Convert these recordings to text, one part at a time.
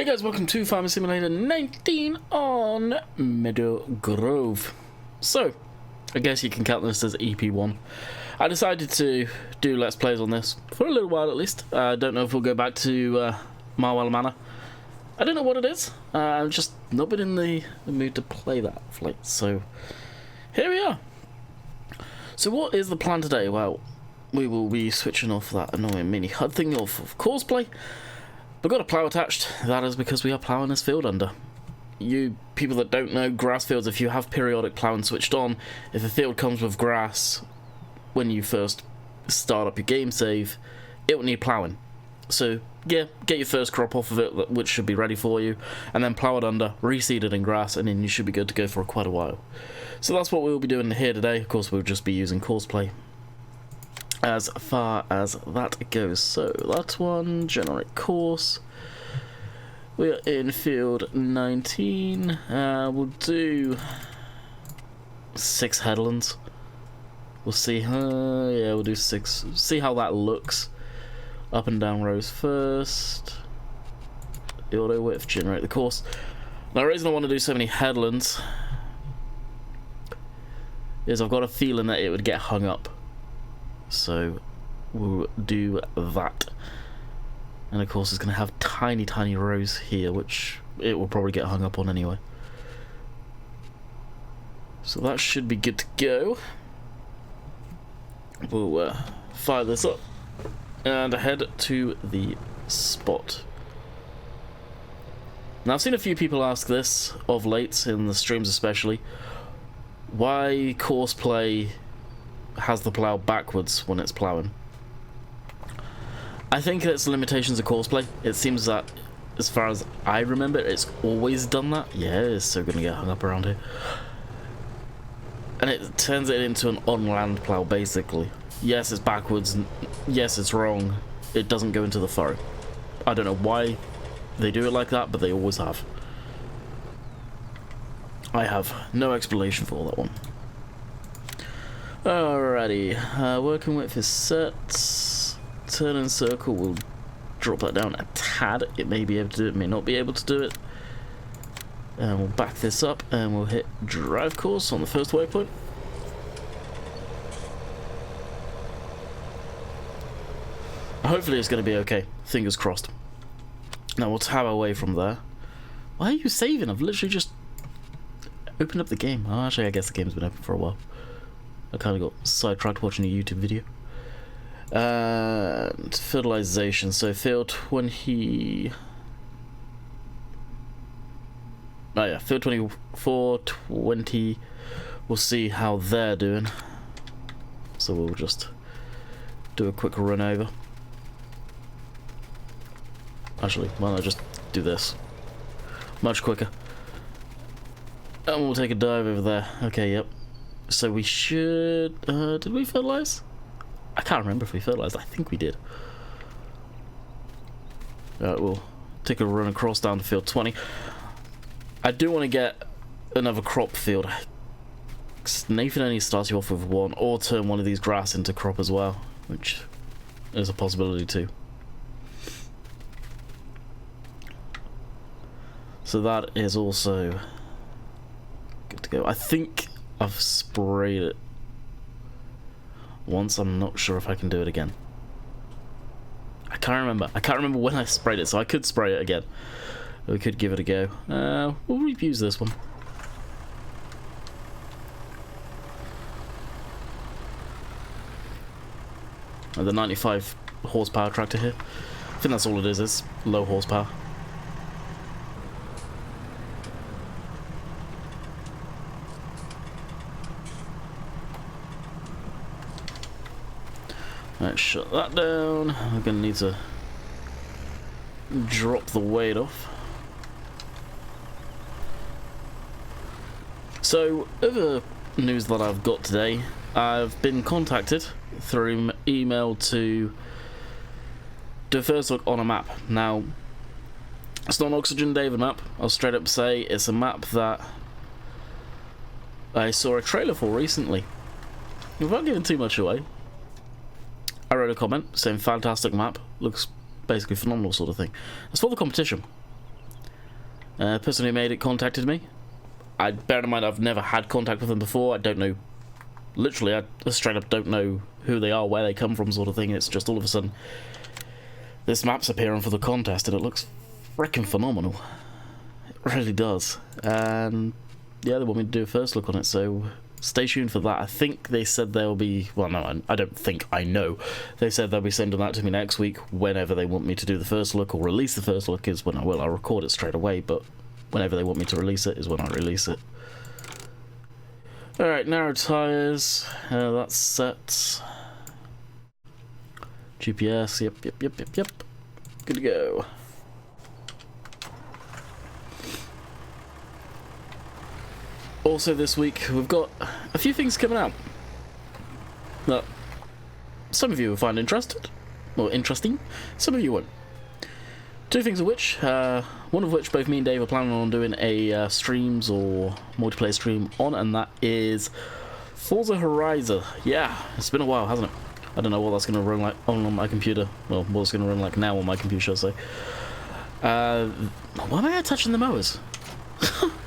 Hey guys, welcome to Farming Simulator 19 on Meadow Grove. So, I guess you can count this as EP1. I decided to do Let's Plays on this, for a little while at least. I don't know if we'll go back to Marwell Manor. I don't know what it is. I've just not been in the mood to play that of late, so here we are. So what is the plan today? Well, we will be switching off that annoying mini HUD thing off of Courseplay. We've got a plough attached. That is because we are ploughing this field under. You people that don't know, grass fields, if you have periodic ploughing switched on, if a field comes with grass when you first start up your game save, it will need ploughing. So yeah, get your first crop off of it, which should be ready for you, and then plough it under, reseed it in grass, and then you should be good to go for quite a while. So that's what we'll be doing here today. Of course, we'll just be using Courseplay as far as that goes. So that one, generate course. We are in field 19. We'll do 6 headlands. We'll see. Yeah, we'll do 6. See how that looks. Up and down rows first. The auto width, generate the course. Now, the reason I want to do so many headlands is I've got a feeling that it would get hung up. So we'll do that, and of course it's going to have tiny rows here, which it will probably get hung up on anyway. So that should be good to go. We'll fire this up and head to the spot. Now, I've seen a few people ask this of late, in the streams especially, why Courseplay has the plough backwards when it's ploughing. I think it's limitations of Courseplay. It seems that, as far as I remember, it's always done that. Yeah, it's so gonna get hung up around here. And it turns it into an on-land plough, basically. Yes, it's backwards. Yes, it's wrong. It doesn't go into the furrow. I don't know why they do it like that, but they always have. I have no explanation for that one. Alrighty, working width is set. Turn and circle, we'll drop that down a tad. It may be able to do it, may not be able to do it. And we'll back this up and we'll hit drive course on the first waypoint. Hopefully it's going to be okay, fingers crossed. Now we'll tab away from there. Why are you saving? I've literally just opened up the game. Oh, actually, I guess the game's been open for a while. I kind of got sidetracked watching a YouTube video. Fertilization. So field 20. Oh yeah, field 24, 20. We'll see how they're doing. So we'll just do a quick run over. Actually, why not just do this? Much quicker. And we'll take a dive over there. Okay, yep. So we should... did we fertilize? I can't remember if we fertilized. I think we did. Alright, we'll take a run across down to field 20. I do want to get another crop field. Nathan only starts you off with one, or turn one of these grass into crop as well, which is a possibility too. So that is also good to go. I think I've sprayed it once. I'm not sure if I can do it again. I can't remember. I can't remember when I sprayed it, so I could spray it again. We could give it a go. We'll reuse this one. The 95 horsepower tractor here. I think that's all it is. It's low horsepower. Let's shut that down. I'm gonna need to drop the weight off. So, other news that I've got today, I've been contacted through email to do a first look on a map. Now, it's not an Oxygen David map. I'll straight up say it's a map that I saw a trailer for recently. Without giving too much away, I wrote a comment saying fantastic map, looks basically phenomenal sort of thing. It's for the competition. person who made it contacted me. Bear in mind, I've never had contact with them before. I don't know. Literally, I straight up don't know who they are, where they come from, sort of thing. It's just all of a sudden, this map's appearing for the contest, and it looks freaking phenomenal. It really does. And yeah, they want me to do a first look on it, so stay tuned for that. I think they said they'll be... Well, no, I don't think, I know. They said they'll be sending that to me next week, whenever they want me to do the first look, or release the first look is when I will. I'll record it straight away, but whenever they want me to release it is when I release it. Alright, narrow tyres, that's set. GPS, yep. Good to go. Also this week, we've got a few things coming out that some of you will find interesting, some of you won't. Two things of which, one of which both me and Dave are planning on doing a streams or multiplayer stream on, and that is Forza Horizon. Yeah, it's been a while, hasn't it? I don't know what that's going to run like on my computer. Well, what it's going to run like now on my computer, shall I say. Why am I touching the mowers?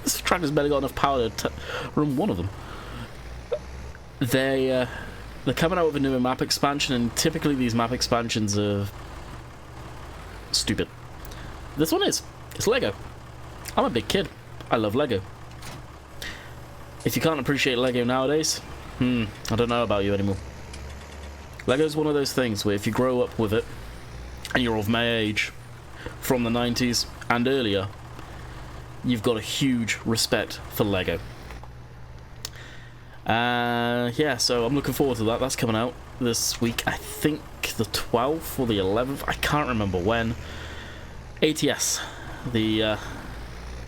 This tractor's barely got enough power to run one of them. They're coming out with a new map expansion, and typically these map expansions are stupid. This one is. It's Lego. I'm a big kid. I love Lego. If you can't appreciate Lego nowadays, I don't know about you anymore. Lego's one of those things where if you grow up with it, and you're of my age, from the 90s and earlier, you've got a huge respect for Lego. Yeah, so I'm looking forward to that. That's coming out this week. I think the 12th or the 11th. I can't remember when. ATS, the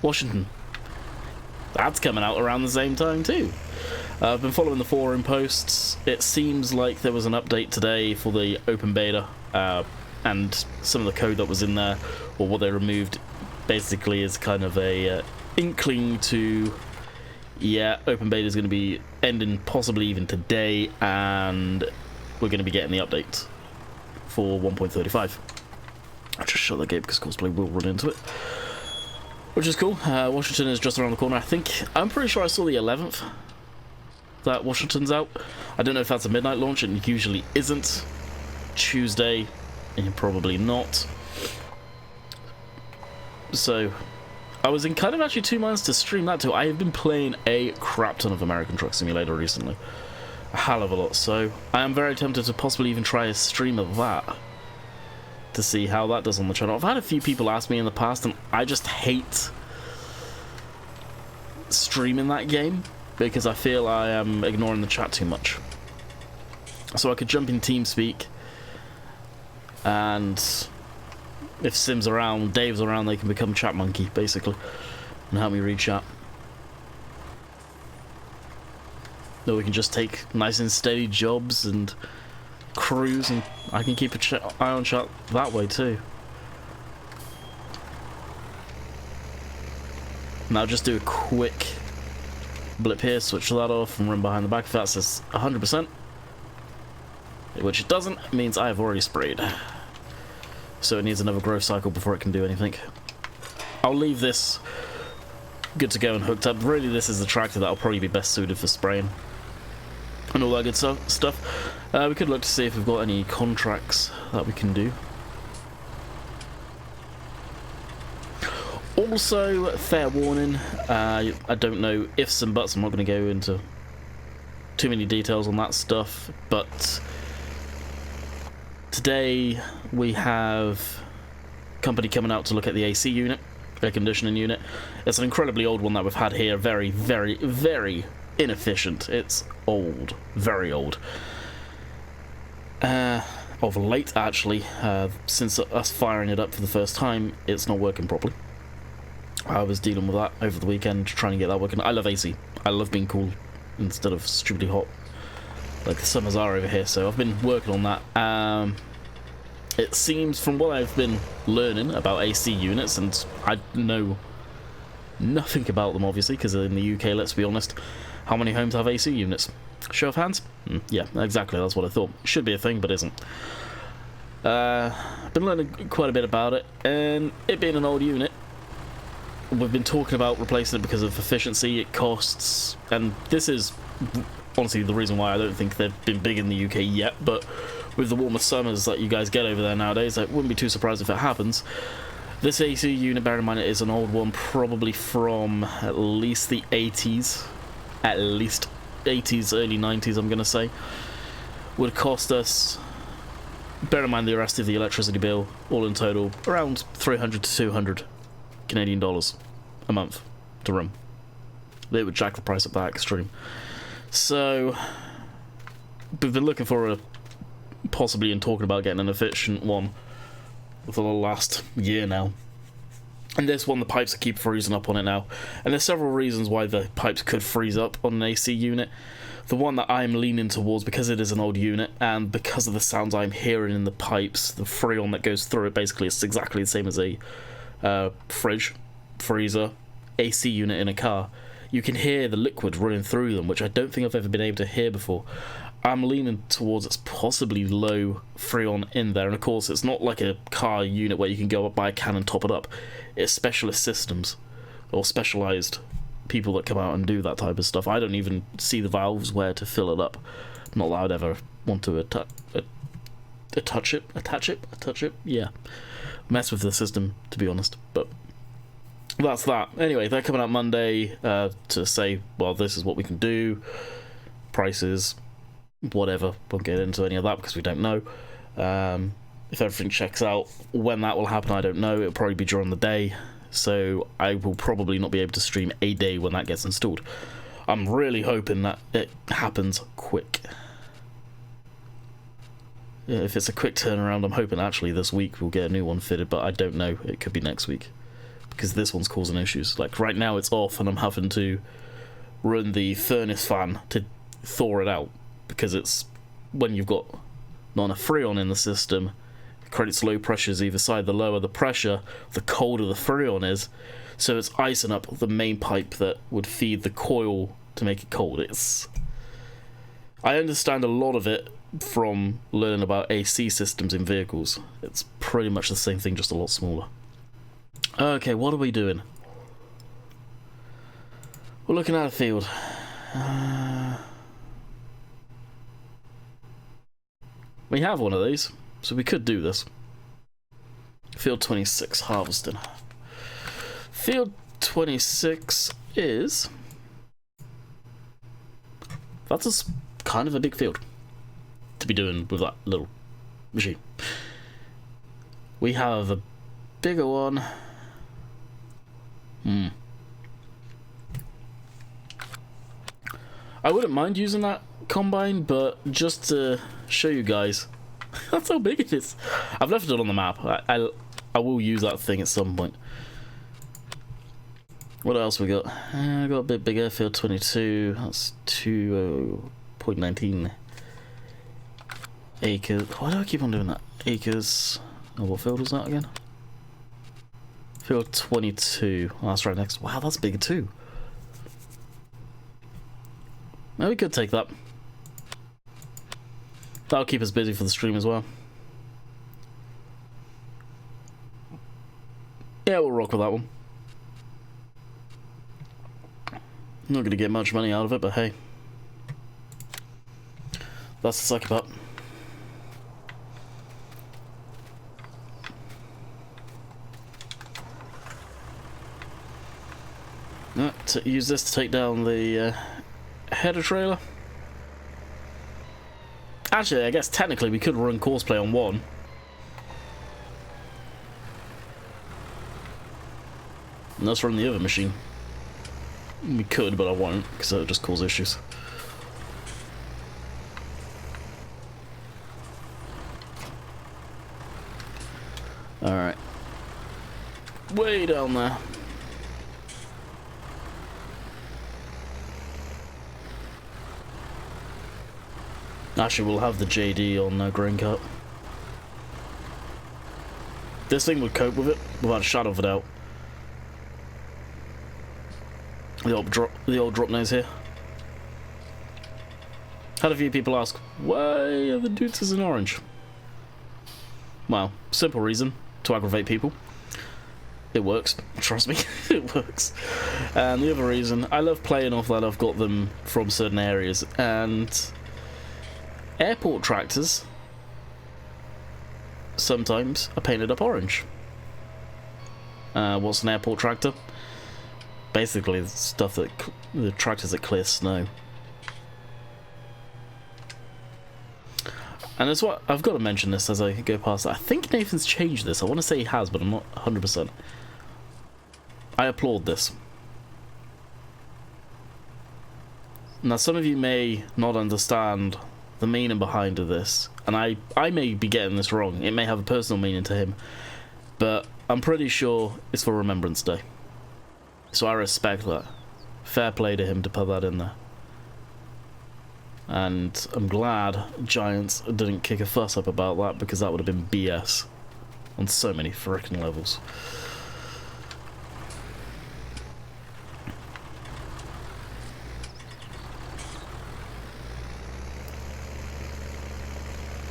Washington. That's coming out around the same time too. I've been following the forum posts. It seems like there was an update today for the open beta, and some of the code that was in there, or what they removed, basically is kind of a inkling to, yeah, open beta is going to be ending possibly even today, and we're going to be getting the update for 1.35. I'll just shut the gate because cosplay will run into it, which is cool. Washington is just around the corner. I'm pretty sure I saw the 11th that Washington's out. I don't know if that's a midnight launch. It usually isn't. Tuesday, and probably not. So I was in kind of actually 2 months to stream that too. I have been playing a crap ton of American Truck Simulator recently, a hell of a lot. So I am very tempted to possibly even try a stream of that, to see how that does on the channel. I've had a few people ask me in the past, and I just hate streaming that game because I feel I am ignoring the chat too much. So I could jump in TeamSpeak, and if Sim's around, Dave's around, they can become chat monkey basically and help me read chat. Or we can just take nice and steady jobs and cruise, and I can keep an eye on chat that way too. Now just do a quick blip here, switch that off and run behind the back. If that says 100%, which it doesn't, it means I have already sprayed, so it needs another growth cycle before it can do anything. I'll leave this good to go and hooked up. Really, this is the tractor that'll probably be best suited for spraying and all that good stuff. We could look to see if we've got any contracts that we can do. Also, fair warning, I don't know ifs and buts. I'm not going to go into too many details on that stuff, but today we have a company coming out to look at the AC unit, air conditioning unit. It's an incredibly old one that we've had here, very, very, very inefficient. It's old, very old. Of late, actually, since us firing it up for the first time, it's not working properly. I was dealing with that over the weekend, trying to get that working. I love AC. I love being cool instead of stupidly hot, like the summers are over here, so I've been working on that. It seems, from what I've been learning about AC units, and I know nothing about them, obviously, because in the UK, let's be honest, how many homes have AC units? Show of hands? Yeah, exactly, that's what I thought. Should be a thing, but isn't. I've been learning quite a bit about it, and it being an old unit, we've been talking about replacing it because of efficiency, it costs, and this is honestly the reason why I don't think they've been big in the UK yet, but with the warmer summers that you guys get over there nowadays, I wouldn't be too surprised if it happens. This AC unit, bear in mind it is an old one, probably from at least the 80s, at least 80s, early 90s I'm going to say, would cost us, bear in mind the rest of the electricity bill, all in total, around 300 to 200 Canadian dollars a month to run. They would jack the price up that extreme. So, we've been looking for a, possibly and talking about getting an efficient one for the last year now. And this one, the pipes keep freezing up on it now. And there's several reasons why the pipes could freeze up on an AC unit. The one that I'm leaning towards, because it is an old unit, and because of the sounds I'm hearing in the pipes, the freon that goes through it, basically it's exactly the same as a fridge, freezer, AC unit in a car. You can hear the liquid running through them, which I don't think I've ever been able to hear before. I'm leaning towards it's possibly low freon in there, and of course it's not like a car unit where you can go up by a can and top it up. It's specialist systems, or specialised people that come out and do that type of stuff. I don't even see the valves where to fill it up. Not that I'd ever want to attach it, yeah. Mess with the system, to be honest, but that's that. Anyway, they're coming out Monday to say, well, this is what we can do, prices, whatever. Won't get into any of that because we don't know. If everything checks out, when that will happen, I don't know. It'll probably be during the day, so I will probably not be able to stream a day when that gets installed. I'm really hoping that it happens quick. Yeah, if it's a quick turnaround, I'm hoping actually this week we'll get a new one fitted, but I don't know. It could be next week, because this one's causing issues. Like right now it's off and I'm having to run the furnace fan to thaw it out, because it's, when you've got not enough freon in the system, it creates low pressures either side. The lower the pressure, the colder the freon is, so it's icing up the main pipe that would feed the coil to make it cold. I understand a lot of it from learning about AC systems in vehicles. It's pretty much the same thing, just a lot smaller. Okay, what are we doing? We're looking at a field. We have one of these, so we could do this. Field 26 harvesting. Field 26 is... that's kind of a big field to be doing with that little machine. We have a bigger one. I wouldn't mind using that combine, but just to show you guys that's how big it is. I've left it on the map. I will use that thing at some point. What else we got? I got a bit bigger. Field 22. That's 2.19 acres. Why do I keep on doing that? Acres. Oh, what field was that again? Field 22. Oh, that's right next. Wow, that's bigger too. Now we could take that. That'll keep us busy for the stream as well. Yeah, we'll rock with that one. Not gonna get much money out of it, but hey. That's the sucker pup. To use this to take down the header trailer. Actually, I guess technically we could run courseplay on one. And let's run the other machine. We could, but I won't, because that would just cause issues. Alright. Way down there. Actually, we'll have the JD on Grain Cut. This thing would cope with it, without a shadow of a doubt. The old drop nose here. Had a few people ask, why are the dudes in orange? Well, simple reason, to aggravate people. It works. Trust me, it works. And the other reason, I love playing off that I've got them from certain areas. And airport tractors sometimes are painted up orange. What's an airport tractor? Basically, the stuff that the tractors that clear snow. And that's what I've got to mention this as I go past. I think Nathan's changed this. I want to say he has, but I'm not 100%. I applaud this. Now, some of you may not understand the meaning behind this, and I may be getting this wrong. It may have a personal meaning to him, but I'm pretty sure it's for Remembrance Day. So I respect that. Fair play to him to put that in there. And I'm glad Giants didn't kick a fuss up about that, because that would have been BS on so many frickin' levels.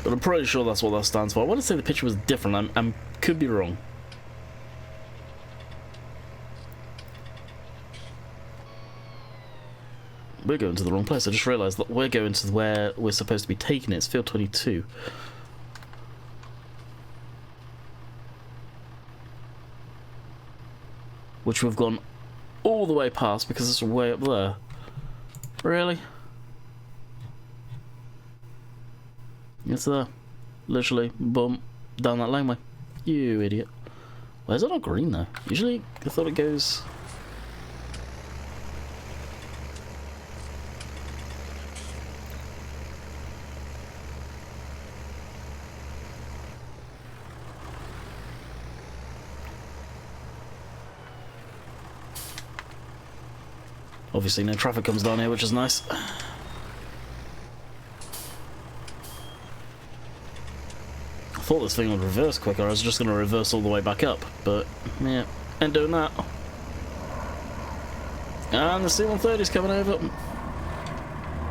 But I'm pretty sure that's what that stands for. I want to say the picture was different. I could be wrong. We're going to the wrong place. I just realised that we're going to where we're supposed to be taking it. It's field 22. Which we've gone all the way past because it's way up there. Really? It's there. Literally, boom, down that laneway. You idiot. Why is it not green though? Usually, I thought it goes... Obviously no traffic comes down here, which is nice. I thought this thing would reverse quicker. I was just going to reverse all the way back up, but yeah, ain't doing that. And the C-130's coming over.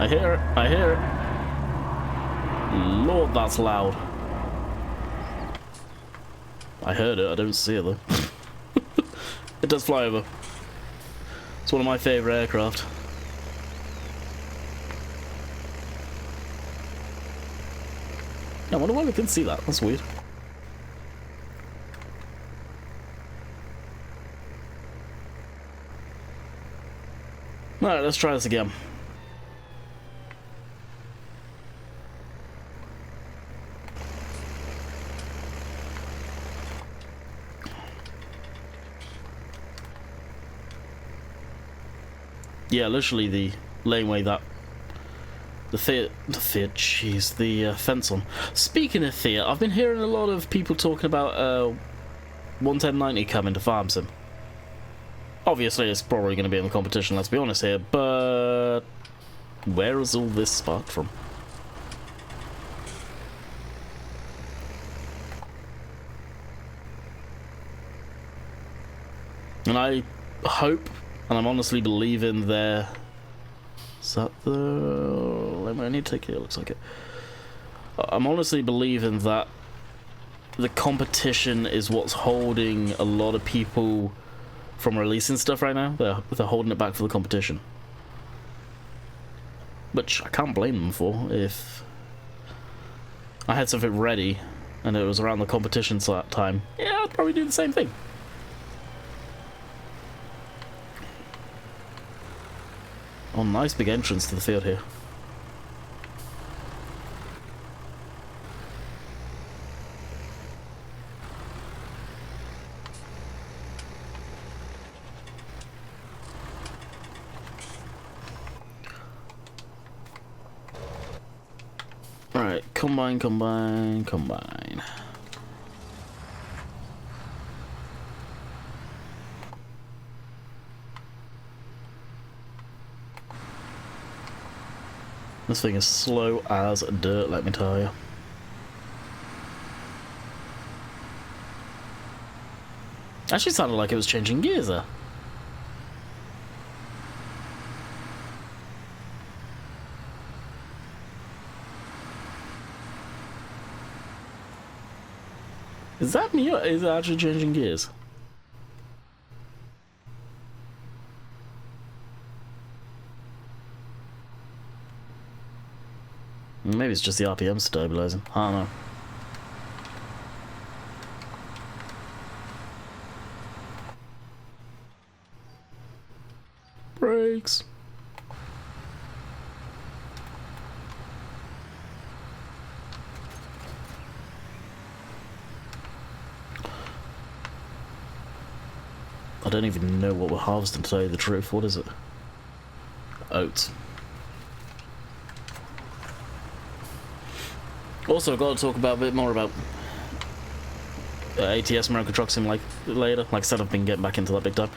I hear it, I hear it. Lord, that's loud. I heard it, I don't see it though. It does fly over. It's one of my favourite aircraft. I wonder why we couldn't see that. That's weird. Alright, let's try this again. Yeah, literally the laneway that the fence on. Speaking of Fiat, I've been hearing a lot of people talking about 11090 coming to Farm Sim. Obviously, it's probably going to be in the competition, let's be honest here, but where is all this sparked from? And I hope, and I'm honestly believing there... Is that the... I need to take it, it looks like it. I'm honestly believing that the competition is what's holding a lot of people from releasing stuff right now. They're holding it back for the competition. Which I can't blame them for. If I had something ready and it was around the competition time, yeah, I'd probably do the same thing. Oh, nice big entrance to the field here. Alright, combine, combine, combine. This thing is slow as dirt, let me tell you. Actually sounded like it was changing gears there. Is that me or is it actually changing gears? Maybe it's just the RPM stabilizing. I don't know. Brakes. I don't even know what we're harvesting, to tell you the truth. What is it? Oats. Also, I've got to talk about a bit more about ATS American Truck Simulator. Like I said, I've been getting back into that big time.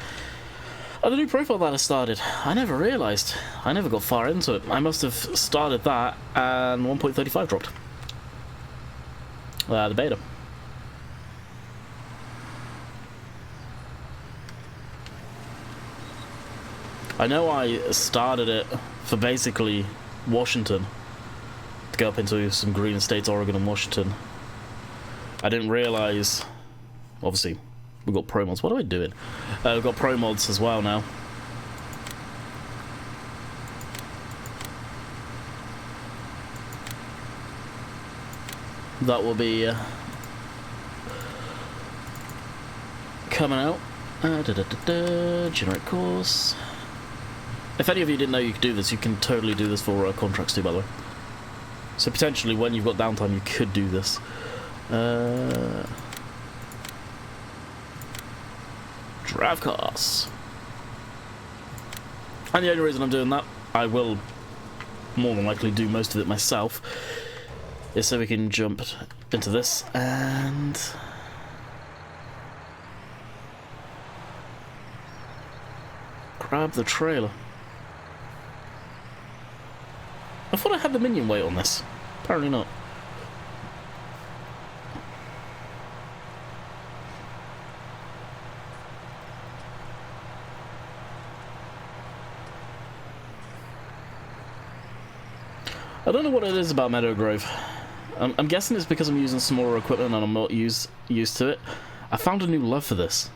Oh, the new profile that I started, I never realised. I never got far into it. I must have started that and 1.35 dropped. The beta. I know I started it for basically Washington, to go up into some green states, Oregon and Washington. I didn't realise, obviously, we've got pro mods. What am I doing? We've got pro mods as well now. That will be coming out. Generate course. If any of you didn't know you could do this, you can totally do this for contracts too, by the way. So potentially, when you've got downtime, you could do this. Drive cars. And the only reason I'm doing that, I will more than likely do most of it myself, is so we can jump into this and grab the trailer. I thought I had the minion weight on this. Apparently not. I don't know what it is about Meadow Grove. I'm guessing it's because I'm using smaller equipment and I'm not used to it. I found a new love for this.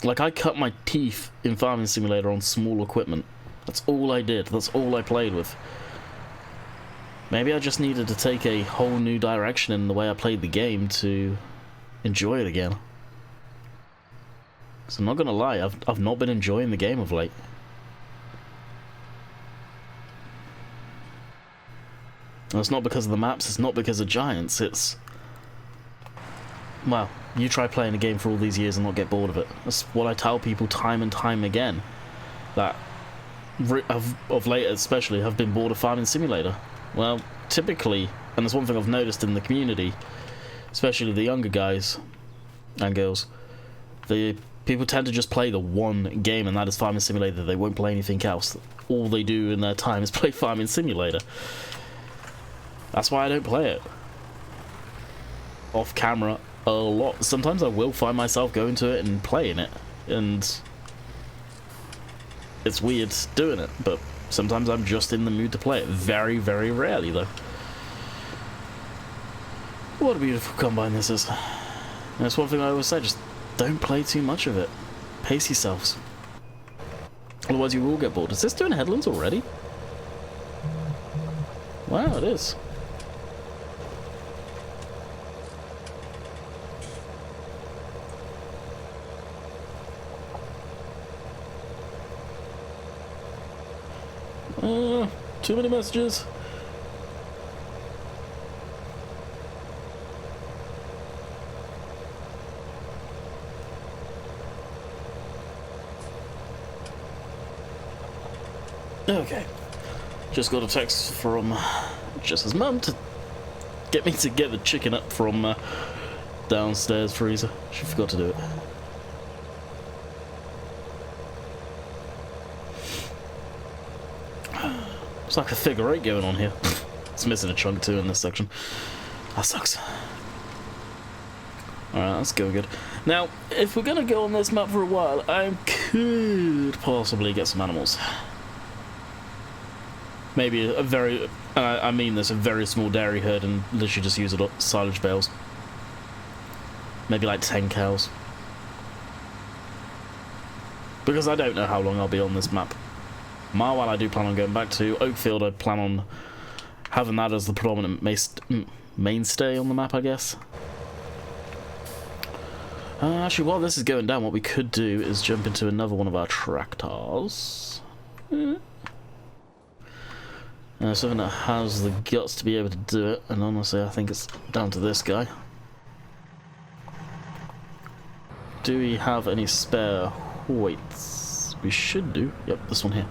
Like, I cut my teeth in Farming Simulator on small equipment. That's all I did. That's all I played with. Maybe I just needed to take a whole new direction in the way I played the game to enjoy it again. Because I'm not gonna lie, I've not been enjoying the game of late. And it's not because of the maps, it's not because of giants, it's... Well, you try playing a game for all these years and not get bored of it. That's what I tell people time and time again. That, of late especially, have been bored of Farming Simulator. Well, typically, and there's one thing I've noticed in the community, especially the younger guys and girls, people tend to just play the one game, and that is Farming Simulator. They won't play anything else. All they do in their time is play Farming Simulator. That's why I don't play it off camera a lot. Sometimes I will find myself going to it and playing it, and it's weird doing it, but sometimes I'm just in the mood to play it. Very, very rarely, though. What a beautiful combine this is. And that's one thing I always say, just don't play too much of it. Pace yourselves. Otherwise you will get bored. Is this doing headlands already? Wow, it is. Too many messages. Okay. Just got a text from Jess's mum to get me to get the chicken up from downstairs freezer. She forgot to do it. It's like a figure eight going on here. It's missing a chunk too in this section. That sucks. Alright, that's going good. Now, if we're gonna go on this map for a while, I could possibly get some animals. Maybe a very, I mean this, a very small dairy herd and literally just use it up silage bales. Maybe like 10 cows. Because I don't know how long I'll be on this map. Marwan I do plan on going back to. Oakfield I plan on having that as the predominant mainstay on the map, I guess. Actually, while this is going down, what we could do is jump into another one of our tractors. Something that has the guts to be able to do it, and honestly I think it's down to this guy. Do we have any spare weights? We should do. Yep, this one here.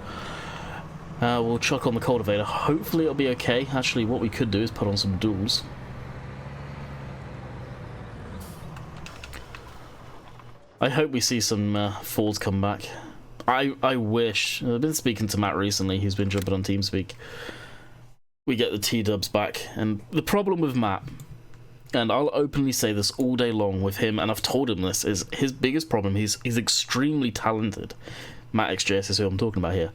We'll chuck on the cultivator. Hopefully it'll be okay. Actually, what we could do is put on some duals. I hope we see some Fords come back. I wish. I've been speaking to Matt recently. He's been jumping on TeamSpeak. We get the T-dubs back. And the problem with Matt, and I'll openly say this all day long with him, and I've told him this, is his biggest problem. He's extremely talented. Matt XJS is who I'm talking about here.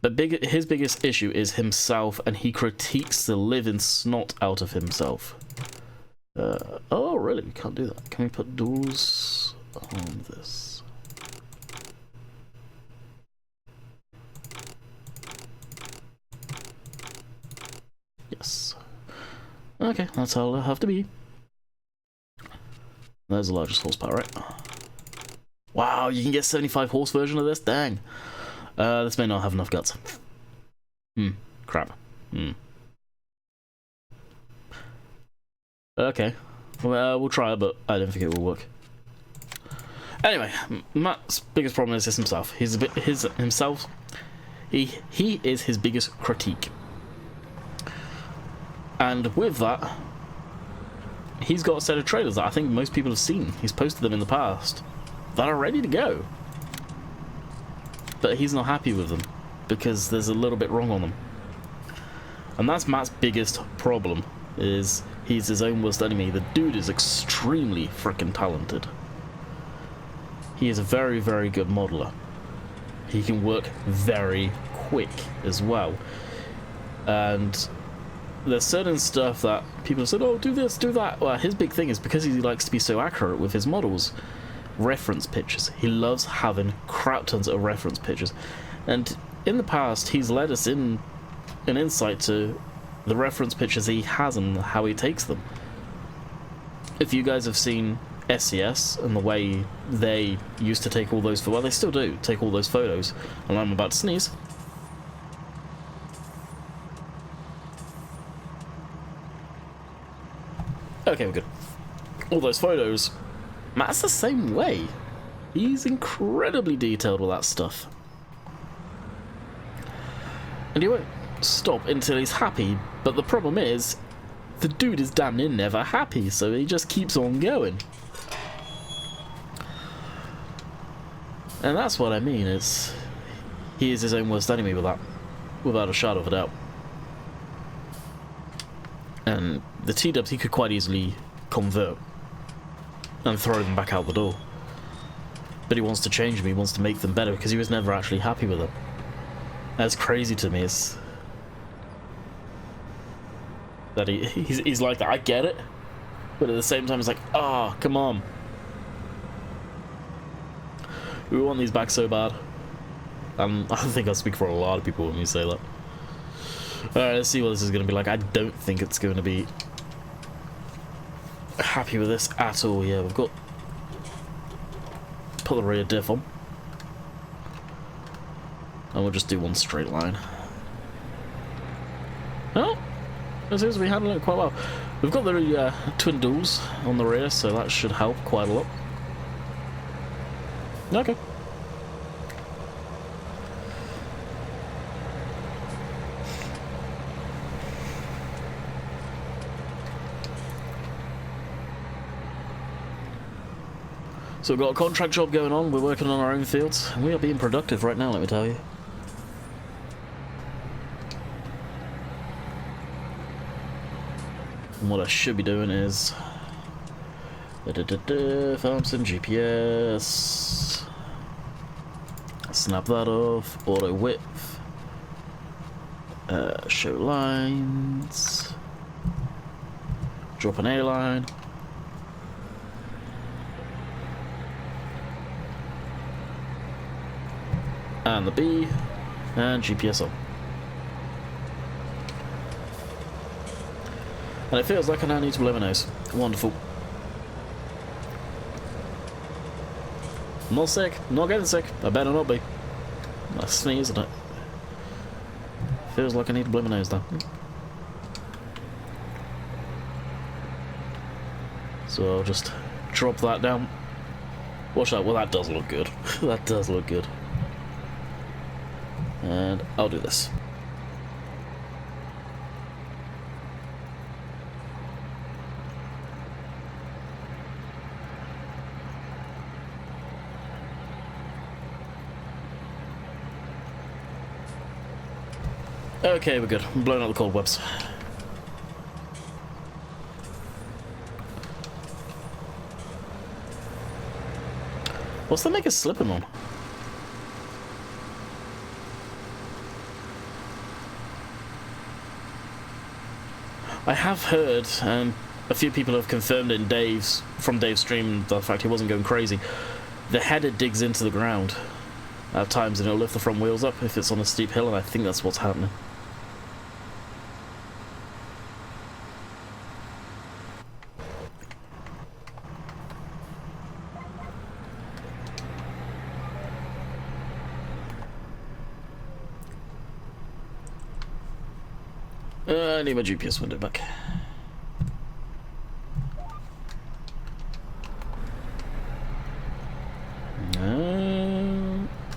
But his biggest issue is himself, and he critiques the living snot out of himself. Oh, really? We can't do that. Can we put duals on this? Yes. Okay, that's how it'll have to be. There's the largest horsepower, right? Wow, you can get 75 horse version of this? Dang. This may not have enough guts. Crap. Okay. Well, we'll try it, but I don't think it will work. Anyway, Matt's biggest problem is himself. He is his biggest critique. And with that, he's got a set of trailers that I think most people have seen. He's posted them in the past that are ready to go. But he's not happy with them because there's a little bit wrong on them. And that's Matt's biggest problem, is he's his own worst enemy. The dude is extremely freaking talented. He is a very, very good modeler. He can work very quick as well. And there's certain stuff that people have said, oh, do this, do that. Well, his big thing is because he likes to be so accurate with his models. Reference pictures. He loves having crap tons of reference pictures. And in the past, he's led us in an insight to the reference pictures he has and how he takes them. If you guys have seen SES and the way they used to take all those, well, they still do take all those photos, and I'm about to sneeze. Okay, we're good. All those photos, Matt's the same way. He's incredibly detailed with that stuff. And he won't stop until he's happy, but the problem is, the dude is damn near never happy, so he just keeps on going. And that's what I mean, is he is his own worst enemy with that, without a shadow of a doubt. And the T-dubs he could quite easily convert and throw them back out the door. But he wants to change them, he wants to make them better, because he was never actually happy with them. That's crazy to me, is that he's like that. I get it, but at the same time it's like, ah, come on. We want these back so bad. I think I speak for a lot of people when we say that. Alright, let's see what this is going to be like. I don't think it's going to be happy with this at all. Yeah, we've got put the rear diff on, and we'll just do one straight line. Oh, it seems to be handling it quite well. We've got the twin duals on the rear, so that should help quite a lot. Okay. So we've got a contract job going on, we're working on our own fields, and we are being productive right now, let me tell you. And what I should be doing is farm sim GPS, snap that off, auto width, show lines, drop an A line, and the B, And GPS on. And it feels like I now need to blow my nose. Wonderful. I'm not sick. I'm not getting sick. I better not be. I sneeze and it feels like I need to blow my nose now. So I'll just drop that down. Watch that. Well, that does look good. That does look good. And I'll do this. Okay, we're good. I'm blowing out the cold webs. What's the nigga slipping on? I have heard, and a few people have confirmed in from Dave's stream, the fact he wasn't going crazy. The header digs into the ground at times and it'll lift the front wheels up if it's on a steep hill, and I think that's what's happening. I need my GPS window back.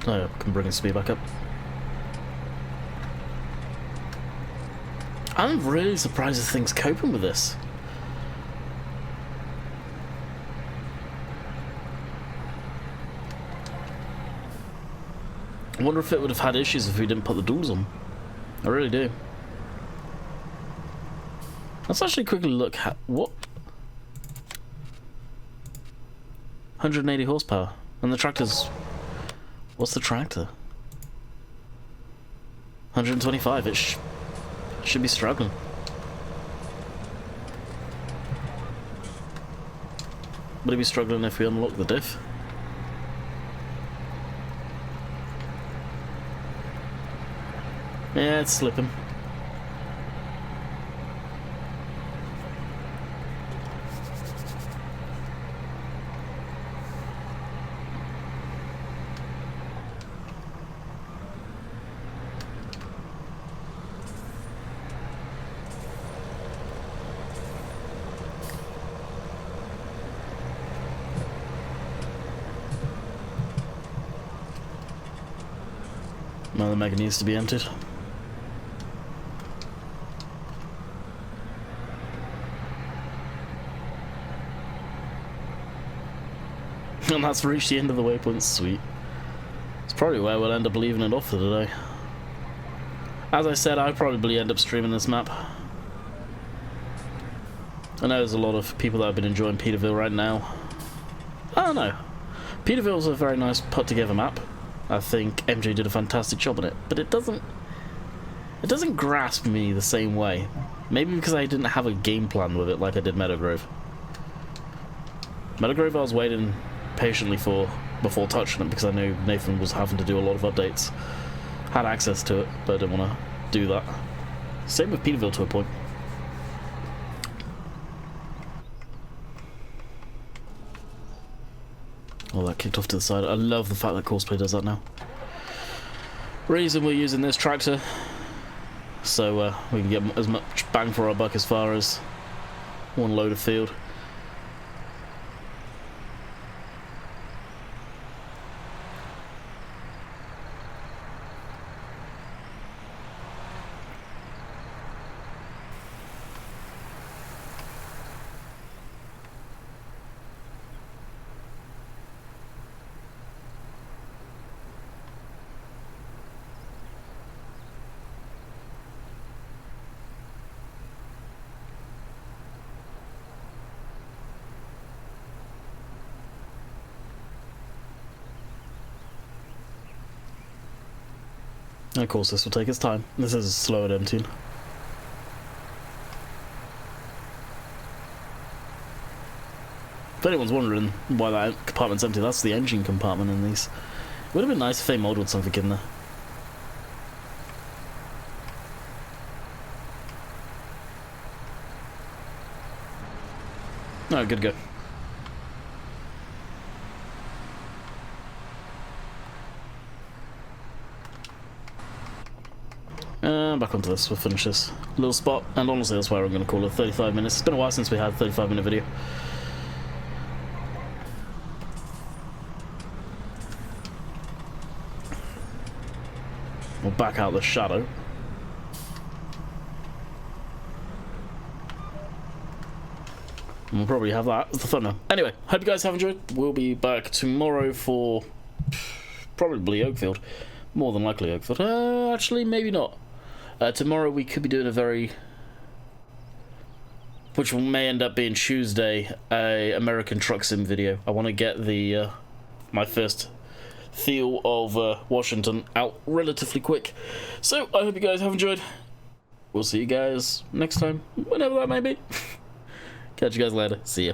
I can bring his speed back up. I'm really surprised this thing's coping with this. I wonder if it would have had issues if we didn't put the duals on. I really do. Let's actually quickly look at what 180 horsepower, and the tractor's, what's the tractor? 125. It should be struggling. Would it be struggling if we unlock the diff? Yeah, it's slipping. Well, the mega needs to be emptied. And that's reached the end of the waypoint. Sweet. It's probably where we'll end up leaving it off for today. As I said, I'll probably end up streaming this map. I know there's a lot of people that have been enjoying Peterville right now. I don't know. Peterville's a very nice put together map. I think MJ did a fantastic job on it, but it doesn't grasp me the same way. Maybe because I didn't have a game plan with it like I did Meadow Grove. Meadow Grove I was waiting patiently for before touching it because I knew Nathan was having to do a lot of updates. Had access to it, but I didn't want to do that. Same with Peterville to a point. Oh, that kicked off to the side. I love the fact that Courseplay does that now. Reason we're using this tractor, so we can get as much bang for our buck as far as one load of field. And of course this will take its time. This is slow at emptying. If anyone's wondering why that compartment's empty, that's the engine compartment in these. It would have been nice if they modelled something in there. No, good to go. Back onto this, we'll finish this little spot, and honestly that's why I'm going to call it 35 minutes. It's been a while since we had a 35-minute video. We'll back out the shadow. And we'll probably have that as the thumbnail. Anyway, hope you guys have enjoyed. We'll be back tomorrow for probably Oakfield. More than likely Oakfield. Actually, maybe not. Tomorrow we could be doing a very... which may end up being Tuesday, a American Truck Sim video. I want to get the my first feel of Washington out relatively quick. So, I hope you guys have enjoyed. We'll see you guys next time, whenever that may be. Catch you guys later. See ya.